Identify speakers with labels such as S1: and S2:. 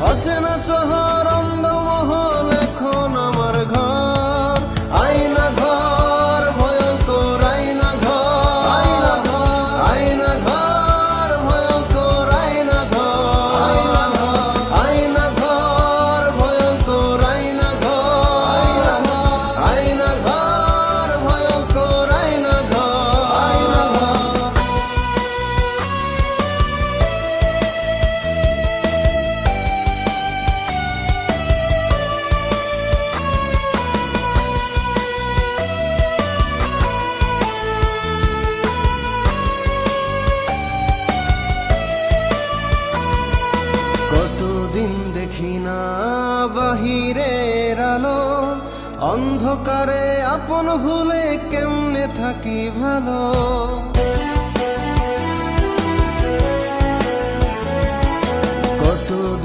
S1: অচেনা শহর অন্ধমহল এখন আমার ঘর, আয়না ঘর ভয়ঙ্কর আয়না ঘর, আয়না ঘর ভয়ঙ্কর আয়না ঘর, আয়না ঘর ভয়ঙ্কর আয়না ঘর, আয়না ঘর ভয়ঙ্কর আয়না ঘর। কতদিন দেখি না বাহিরের আলো, অন্ধকারে আপন ভুলে কেমনে থাকি ভালো।